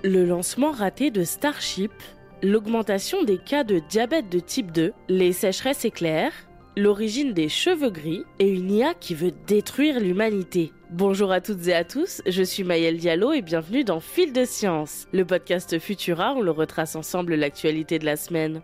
Le lancement raté de Starship, l'augmentation des cas de diabète de type 2, les sécheresses éclairs, l'origine des cheveux gris et une IA qui veut détruire l'humanité. Bonjour à toutes et à tous, je suis Maëlle Diallo et bienvenue dans Fil de Science, le podcast Futura où l'on retrace ensemble l'actualité de la semaine.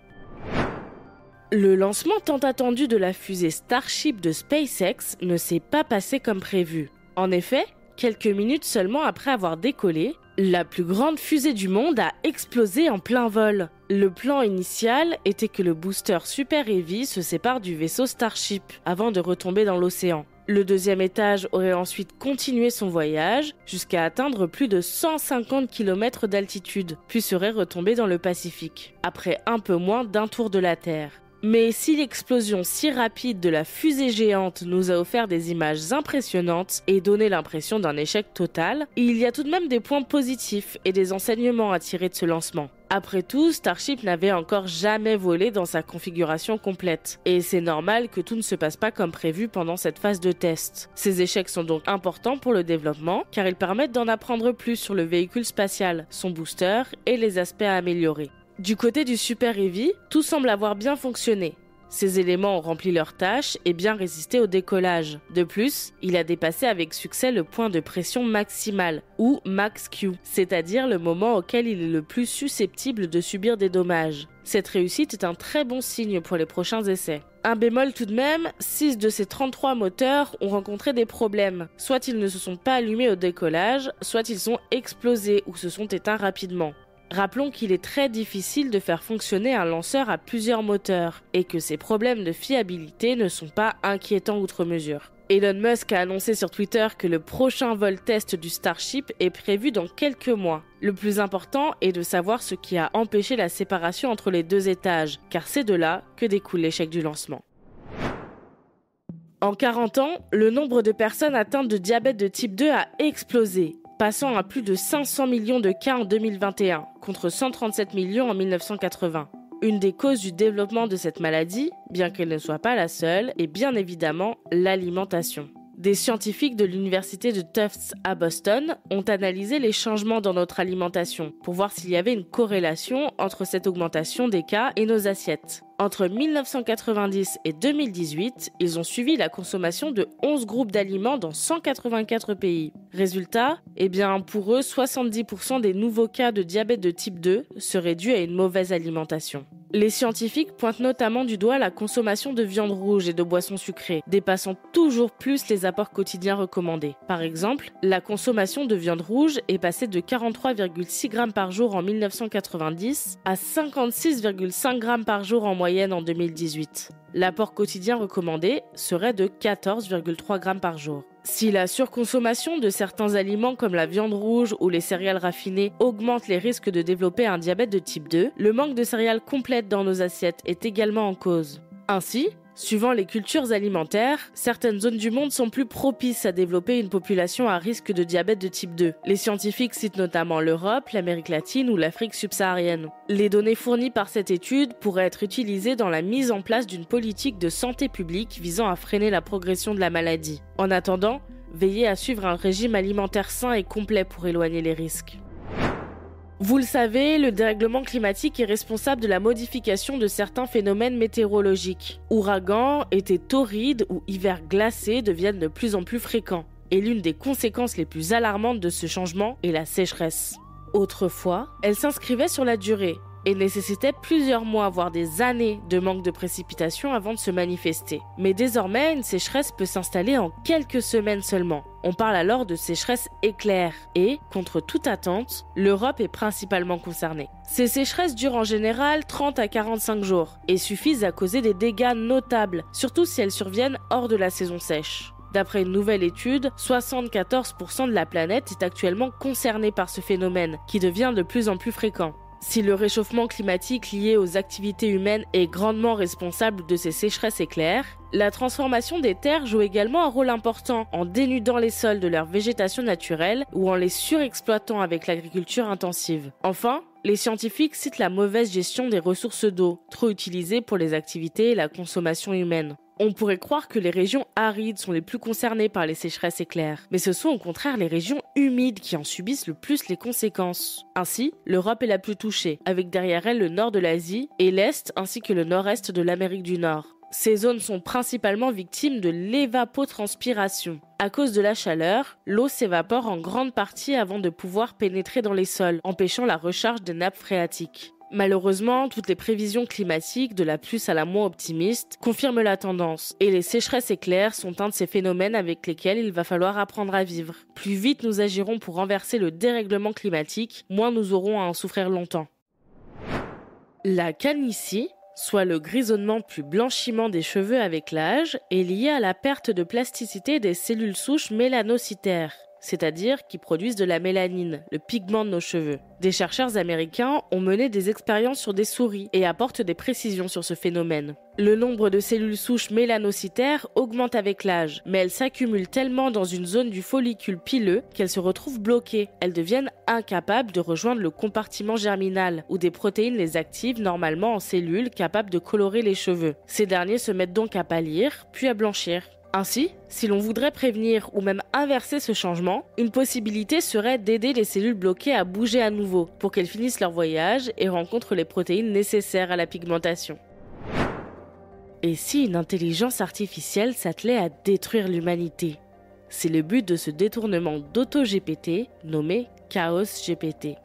Le lancement tant attendu de la fusée Starship de SpaceX ne s'est pas passé comme prévu. En effet, quelques minutes seulement après avoir décollé, la plus grande fusée du monde a explosé en plein vol. Le plan initial était que le booster Super Heavy se sépare du vaisseau Starship avant de retomber dans l'océan. Le deuxième étage aurait ensuite continué son voyage jusqu'à atteindre plus de 150 km d'altitude, puis serait retombé dans le Pacifique, après un peu moins d'un tour de la Terre. Mais si l'explosion si rapide de la fusée géante nous a offert des images impressionnantes et donné l'impression d'un échec total, il y a tout de même des points positifs et des enseignements à tirer de ce lancement. Après tout, Starship n'avait encore jamais volé dans sa configuration complète. Et c'est normal que tout ne se passe pas comme prévu pendant cette phase de test. Ces échecs sont donc importants pour le développement, car ils permettent d'en apprendre plus sur le véhicule spatial, son booster et les aspects à améliorer. Du côté du Super Heavy, tout semble avoir bien fonctionné. Ces éléments ont rempli leurs tâches et bien résisté au décollage. De plus, il a dépassé avec succès le point de pression maximale, ou Max Q, c'est-à-dire le moment auquel il est le plus susceptible de subir des dommages. Cette réussite est un très bon signe pour les prochains essais. Un bémol tout de même, 6 de ces 33 moteurs ont rencontré des problèmes. Soit ils ne se sont pas allumés au décollage, soit ils sont explosés ou se sont éteints rapidement. Rappelons qu'il est très difficile de faire fonctionner un lanceur à plusieurs moteurs et que ces problèmes de fiabilité ne sont pas inquiétants outre mesure. Elon Musk a annoncé sur Twitter que le prochain vol test du Starship est prévu dans quelques mois. Le plus important est de savoir ce qui a empêché la séparation entre les deux étages, car c'est de là que découle l'échec du lancement. En 40 ans, le nombre de personnes atteintes de diabète de type 2 a explosé, passant à plus de 500 millions de cas en 2021, contre 137 millions en 1980. Une des causes du développement de cette maladie, bien qu'elle ne soit pas la seule, est bien évidemment l'alimentation. Des scientifiques de l'université de Tufts à Boston ont analysé les changements dans notre alimentation pour voir s'il y avait une corrélation entre cette augmentation des cas et nos assiettes. Entre 1990 et 2018, ils ont suivi la consommation de 11 groupes d'aliments dans 184 pays. Résultat, pour eux, 70% des nouveaux cas de diabète de type 2 seraient dus à une mauvaise alimentation. Les scientifiques pointent notamment du doigt la consommation de viande rouge et de boissons sucrées, dépassant toujours plus les apports quotidiens recommandés. Par exemple, la consommation de viande rouge est passée de 43,6 grammes par jour en 1990 à 56,5 grammes par jour en moyenne en 2018. L'apport quotidien recommandé serait de 14,3 grammes par jour. Si la surconsommation de certains aliments comme la viande rouge ou les céréales raffinées augmente les risques de développer un diabète de type 2, le manque de céréales complètes dans nos assiettes est également en cause. Ainsi, suivant les cultures alimentaires, certaines zones du monde sont plus propices à développer une population à risque de diabète de type 2. Les scientifiques citent notamment l'Europe, l'Amérique latine ou l'Afrique subsaharienne. Les données fournies par cette étude pourraient être utilisées dans la mise en place d'une politique de santé publique visant à freiner la progression de la maladie. En attendant, veillez à suivre un régime alimentaire sain et complet pour éloigner les risques. Vous le savez, le dérèglement climatique est responsable de la modification de certains phénomènes météorologiques. Ouragans, étés torrides ou hivers glacés deviennent de plus en plus fréquents. Et l'une des conséquences les plus alarmantes de ce changement est la sécheresse. Autrefois, elle s'inscrivait sur la durée et nécessitait plusieurs mois, voire des années de manque de précipitations avant de se manifester. Mais désormais, une sécheresse peut s'installer en quelques semaines seulement. On parle alors de sécheresse éclair et, contre toute attente, l'Europe est principalement concernée. Ces sécheresses durent en général 30 à 45 jours et suffisent à causer des dégâts notables, surtout si elles surviennent hors de la saison sèche. D'après une nouvelle étude, 74% de la planète est actuellement concernée par ce phénomène, qui devient de plus en plus fréquent. Si le réchauffement climatique lié aux activités humaines est grandement responsable de ces sécheresses éclairs, la transformation des terres joue également un rôle important en dénudant les sols de leur végétation naturelle ou en les surexploitant avec l'agriculture intensive. Enfin, les scientifiques citent la mauvaise gestion des ressources d'eau, trop utilisées pour les activités et la consommation humaine. On pourrait croire que les régions arides sont les plus concernées par les sécheresses éclairs, mais ce sont au contraire les régions humides qui en subissent le plus les conséquences. Ainsi, l'Europe est la plus touchée, avec derrière elle le nord de l'Asie et l'Est ainsi que le nord-est de l'Amérique du Nord. Ces zones sont principalement victimes de l'évapotranspiration. À cause de la chaleur, l'eau s'évapore en grande partie avant de pouvoir pénétrer dans les sols, empêchant la recharge des nappes phréatiques. Malheureusement, toutes les prévisions climatiques, de la plus à la moins optimiste, confirment la tendance, et les sécheresses éclairs sont un de ces phénomènes avec lesquels il va falloir apprendre à vivre. Plus vite nous agirons pour renverser le dérèglement climatique, moins nous aurons à en souffrir longtemps. La calvitie, soit le grisonnement plus blanchiment des cheveux avec l'âge, est liée à la perte de plasticité des cellules souches mélanocytaires, c'est-à-dire qui produisent de la mélanine, le pigment de nos cheveux. Des chercheurs américains ont mené des expériences sur des souris et apportent des précisions sur ce phénomène. Le nombre de cellules souches mélanocytaires augmente avec l'âge, mais elles s'accumulent tellement dans une zone du follicule pileux qu'elles se retrouvent bloquées. Elles deviennent incapables de rejoindre le compartiment germinal, où des protéines les activent normalement en cellules capables de colorer les cheveux. Ces derniers se mettent donc à pâlir, puis à blanchir. Ainsi, si l'on voudrait prévenir ou même inverser ce changement, une possibilité serait d'aider les cellules bloquées à bouger à nouveau pour qu'elles finissent leur voyage et rencontrent les protéines nécessaires à la pigmentation. Et si une intelligence artificielle s'attelait à détruire l'humanité? C'est le but de ce détournement d'AutoGPT nommé ChaosGPT.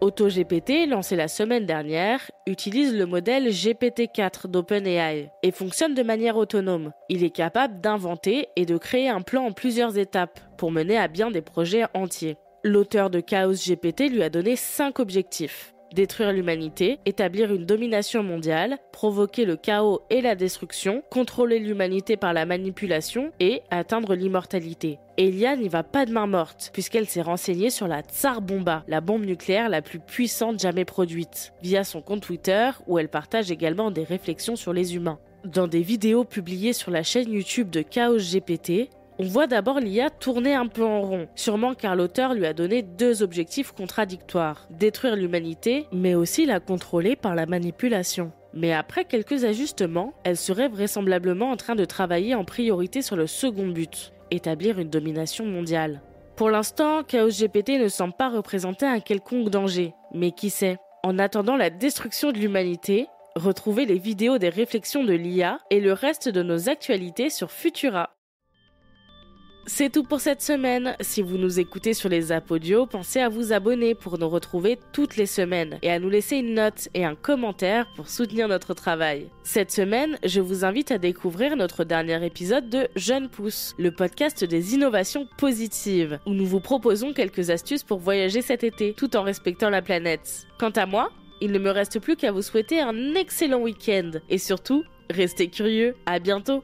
AutoGPT, lancé la semaine dernière, utilise le modèle GPT-4 d'OpenAI et fonctionne de manière autonome. Il est capable d'inventer et de créer un plan en plusieurs étapes pour mener à bien des projets entiers. L'auteur de ChaosGPT lui a donné 5 objectifs. Détruire l'humanité, établir une domination mondiale, provoquer le chaos et la destruction, contrôler l'humanité par la manipulation et atteindre l'immortalité. Elia n'y va pas de main morte, puisqu'elle s'est renseignée sur la Tsar Bomba, la bombe nucléaire la plus puissante jamais produite, via son compte Twitter où elle partage également des réflexions sur les humains. Dans des vidéos publiées sur la chaîne YouTube de ChaosGPT, on voit d'abord l'IA tourner un peu en rond, sûrement car l'auteur lui a donné 2 objectifs contradictoires, détruire l'humanité, mais aussi la contrôler par la manipulation. Mais après quelques ajustements, elle serait vraisemblablement en train de travailler en priorité sur le second but, établir une domination mondiale. Pour l'instant, ChaosGPT ne semble pas représenter un quelconque danger, mais qui sait? En attendant la destruction de l'humanité, retrouvez les vidéos des réflexions de l'IA et le reste de nos actualités sur Futura. C'est tout pour cette semaine. Si vous nous écoutez sur les apps audio, pensez à vous abonner pour nous retrouver toutes les semaines et à nous laisser une note et un commentaire pour soutenir notre travail. Cette semaine, je vous invite à découvrir notre dernier épisode de Jeune Pousse, le podcast des innovations positives, où nous vous proposons quelques astuces pour voyager cet été, tout en respectant la planète. Quant à moi, il ne me reste plus qu'à vous souhaiter un excellent week-end et surtout, restez curieux. À bientôt!